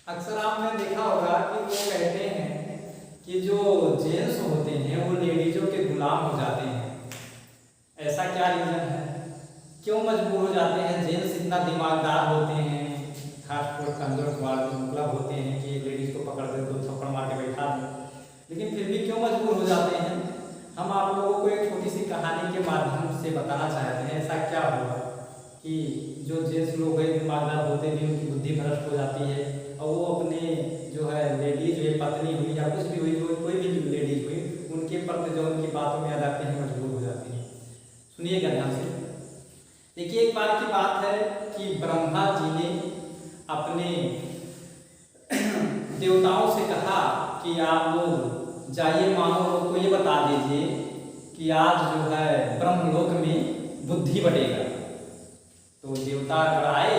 अक्सर आपने देखा होगा कि वो कहते हैं कि जो जेंट्स होते हैं वो लेडीजों के गुलाम हो जाते हैं। ऐसा क्या रीजन है, क्यों मजबूर हो जाते हैं? जेंट्स इतना दिमागदार होते हैं, खासतौर कंजर मतलब होते हैं कि एक लेडीज को पकड़ दे तो थप्पड़ मार के बैठा दे, लेकिन फिर भी क्यों मजबूर हो जाते हैं? हम आप लोगों को एक छोटी सी कहानी के माध्यम से बताना चाहते हैं। ऐसा क्या हुआ कि जो जेंट्स लोग हैं दिमागदार होते भी उनकी बुद्धि भ्रष्ट हो जाती है और वो अपने जो है लेडीज हुई, पत्नी हुई या कुछ भी हुई, जो कोई भी लेडीज हुई, उनके प्रति जो उनकी बातों में आ जाते हैं, मजबूर हो जाती हैं। सुनिएगा ध्यान से। देखिए, एक बार की बात है कि ब्रह्मा जी ने अपने देवताओं से कहा कि आप लोग जाइए, मानव लोग को ये बता दीजिए कि आज जो है ब्रह्मलोक में बुद्धि बढ़ेगा। तो देवता अगर आए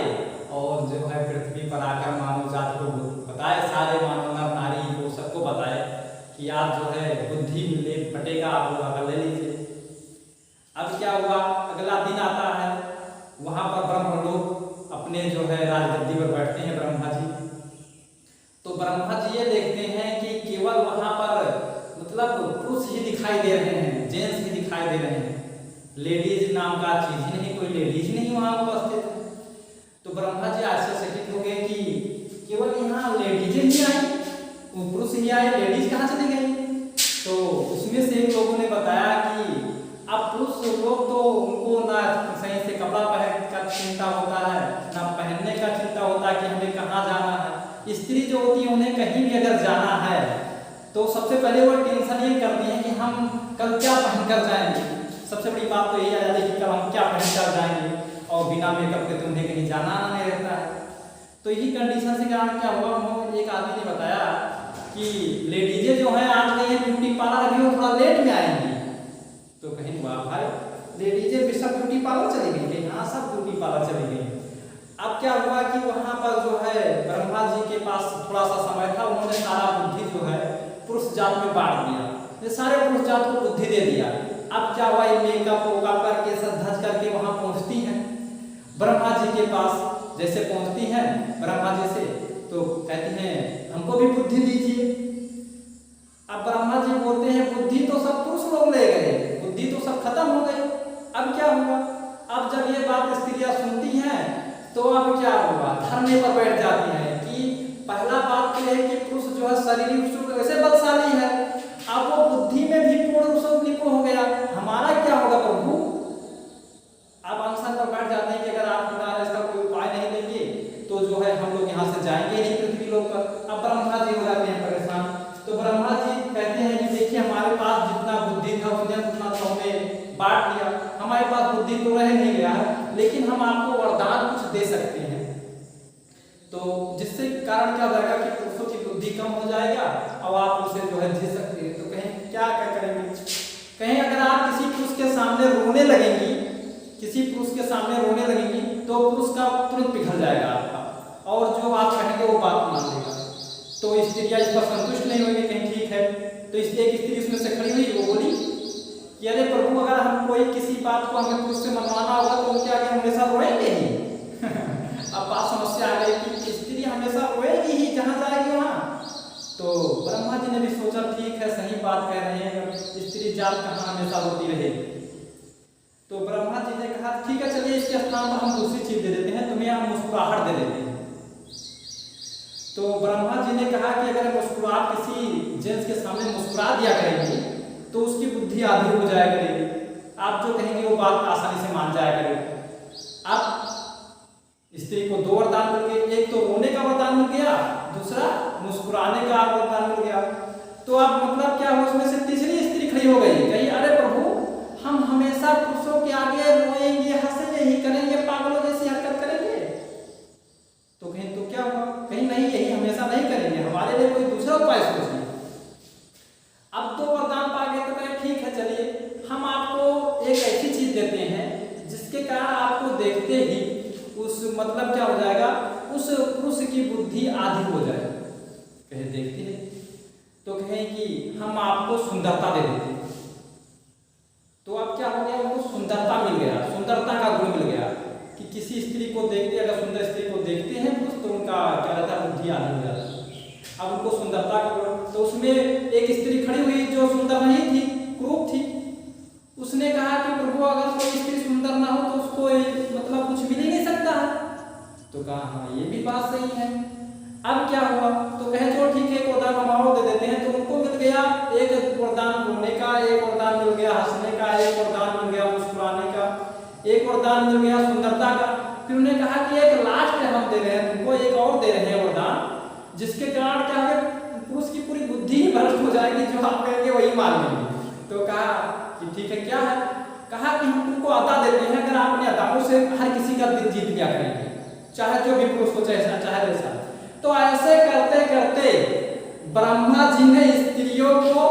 और जो है पृथ्वी पर आकर मानव जाति को बताए, सारे मानव नर नारी को सबको बताए कि आज जो है बुद्धि मिले बटेगा, आप लोग आकर ले लीजिए। अब क्या हुआ, अगला दिन आता है, वहां पर ब्रह्म लोग अपने जो है राजगद्दी पर बैठते हैं ब्रह्मा जी। तो ब्रह्मा जी ये देखते हैं कि केवल वहां पर मतलब पुरुष ही दिखाई दे रहे हैं, जेंट्स ही दिखाई दे रहे हैं, लेडीज नाम का चीज ही नहीं, कोई लेडीज नहीं वहां उपस्थित है। तो ब्रह्मा जी आश्चर्यचकित हो गए कि केवल यहाँ लेडीज ही आई, वो पुरुष ही आए, लेडीज कहाँ चली गई? तो उसमें से एक लोगों ने बताया कि अब पुरुष लोग तो उनको ना सही से कपड़ा पहन का चिंता होता है, ना पहनने का चिंता होता है कि हमें कहाँ जाना है। स्त्री जो होती है उन्हें कहीं भी अगर जाना है तो सबसे पहले वो टेंशन ये करती है कि हम कल क्या पहनकर जाएंगे। सबसे बड़ी बात तो यही आ जाती है कि कल हम क्या पहनकर जाएंगे, और बिना मेकअप के तुम्हें कहीं जाना नहीं रहता है। तो यही कंडीशन से कारण क्या हुआ, एक आदमी ने बताया कि लेडीजें जो है आज गई है ब्यूटी पार्लर, अभी वो थोड़ा लेट में आएंगी। तो कहीं वाह भाई, लेडीजें सब ब्यूटी पार्लर चली गई? हाँ, सब ब्यूटी पार्लर चली गई। अब क्या हुआ कि वहां पर जो है ब्रह्मा जी के पास थोड़ा सा समय था, उन्होंने सारा बुद्धि जो है पुरुष जात में बांट दिया, ये सारे पुरुष जात को बुद्धि दे दिया। अब क्या हुआ, मेकअप वोकअप करके सज धज करके वहां पहुंचती हैं ब्रह्मा जी के पास। जैसे पहुंचती हैं ब्रह्मा जी से तो कहती हैं हमको भी बुद्धि दीजिए। अब ब्रह्मा जी बोलते हैं बुद्धि तो सब पुरुष लोग ले गए, बुद्धि तो सब खत्म हो गई। अब क्या हुआ, अब जब ये बात स्त्रियां सुनती हैं तो अब क्या हुआ, धरने पर बैठ जाती हैं कि पहला बात तो है कि पुरुष जो है शारीरिक रूप से वैसे बलशाली है, अब वो बुद्धि में भी पूर्ण रूप से निपुण हो गया, हमारा क्या होगा प्रभु? अब अनशन पर बैठ जाते हैं कि अगर आप हमारा इसका कोई उपाय नहीं देंगे तो जो है हम लोग यहाँ से जाएंगे नहीं पृथ्वी लोक पर। अब ब्रह्मा जी हो जाते हैं परेशान। तो ब्रह्मा जी कहते हैं कि देखिए हमारे पास जितना बुद्धि था उतना तो हमने बांट लिया, हमारे पास बुद्धि तो रह नहीं गया है, लेकिन हम आपको वरदान कुछ दे सकते हैं। तो जिससे कारण क्या हो जाएगा कि पुरुषों की बुद्धि कम हो जाएगा और आप उसे जो है जी सकते हैं। तो कहें क्या करेंगे? कहें अगर आप किसी पुरुष के सामने रोने लगेंगी, किसी पुरुष के सामने रोने लगेंगी तो पुरुष का तुरंत पिघल जाएगा आपका, और जो आप कहेंगे वो बात मान लेगा। तो स्त्रियां इस पर संतुष्ट नहीं होंगी, कहीं ठीक है। तो इसलिए एक स्त्री उसमें से खड़ी हुई, वो बोली कि अरे प्रभु, अगर हम कोई किसी बात को हमें पुरुष से मनवाना होगा तो उनके आगे हमेशा रोएंगे ही। अब बात समस्या आ गई कि स्त्री हमेशा रोएगी ही जहां जाएगी वहां। तो ब्रह्मा जी ने भी सोचा ठीक है, सही बात कह रहे हैं, स्त्री जात कहाँ हमेशा रोती रहेगी। तो ब्रह्मा जी ने कहा ठीक है, चलिए इसके स्थान पर हम दूसरी चीज दे देते हैं, तुम्हें हम मुस्कुराहट दे देते हैं। तो ब्रह्मा जी ने कहा कि अगर मुस्कुराहट किसी जेंट्स के सामने मुस्कुरा दिया करेंगे तो उसकी बुद्धि आधी हो जाया करेगी, आप जो कहेंगे वो बात आसानी से मान जाया करेगी। अब स्त्री को दो वरदान मिल गए, एक तो रोने का वरदान मिल गया, दूसरा मुस्कुराने का वरदान मिल गया। तो अब मतलब क्या हो, उसमें से तीसरी स्त्री खड़ी हो गई, कही अरे प्रभु, हम हमेशा पुरुषों के आगे रोएंगे, हंसेंगे ही करेंगे, पागलों जैसी हरकत करेंगे। तो कहीं तो क्या हुआ, कहीं नहीं, यही हमेशा नहीं करेंगे, हमारे लिए कोई दूसरा उपाय सोचिए। अब तो वरदान पा गए तो कहें ठीक है, चलिए हम आपको एक ऐसी चीज देते हैं जिसके कारण आपको देखते ही उस मतलब क्या हो जाएगा, उस पुरुष की बुद्धि आधी हो जाए। कहे देखते हैं, तो कहें कि हम आपको सुंदरता दे देते हैं। तो अब क्या हो गया, उनको सुंदरता मिल गया, सुंदरता का गुण मिल गया कि किसी स्त्री को देखते, अगर सुंदर स्त्री को देखते हैं तो उनका क्या रहता है, बुद्धि आधी हो जाता है। उसमें एक स्त्री खड़ी हुई जो सुंदर नहीं थी, कुरूप थी। उसने कहा कि प्रभु अगर कोई स्त्री सुंदर ना हो तो उसको मतलब कुछ मिल ही नहीं सकता है। तो कहा हाँ ये भी बात सही है। अब क्या हुआ, तो कहे चलो ठीक है, एक वरदान हम और दे देते हैं। तो उनको मिल गया एक वरदान रोने का, एक वरदान मिल गया हंसने का, एक वरदान मिल गया मुस्कुराने का, एक वरदान मिल गया सुंदरता का। फिर उन्होंने कहा कि एक लास्ट हम दे रहे हैं तुमको, एक और दे रहे हैं वरदान, जिसके कारण क्या है पुरुष की पूरी बुद्धि ही भ्रष्ट हो जाएगी, जो आप कहेंगे वही मान लेंगे। तो कहा कि ठीक है क्या है, कहा कि हम तुमको अता देते हैं, अगर आप अपने अताओं से हर किसी का दिल जीत लिया करेंगे, चाहे जो भी पुरुष हो चाहे जैसा। तो ऐसे करते करते ब्रह्मा जी ने स्त्रियों को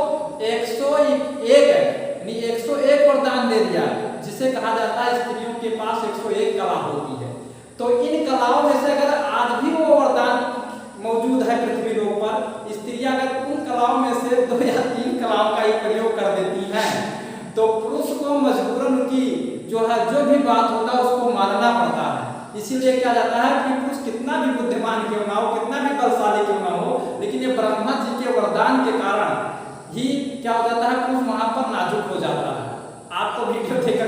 101 यानी 101 वरदान दे दिया, जिसे कहा जाता है स्त्रियों के पास 101 कला होती है। तो इन कलाओं में से अगर आज भी वो वरदान मौजूद है पृथ्वी लोक पर, स्त्रियां अगर उन कलाओं में से 2 या 3 कलाओं का ही प्रयोग कर देती हैं, तो पुरुष को मजबूरन उनकी जो भी बात होता है उसको मानना पड़ता है। इसीलिए क्या जाता है कि पुरुष कितना भी बुद्धिमान क्यों ना हो, कितना भी बलशाली क्यों ना हो, लेकिन ये ब्रह्मा जी के वरदान के कारण ही क्या हो जाता है, पुरुष वहां पर नाजुक हो जाता है। आप तो वीडियो देख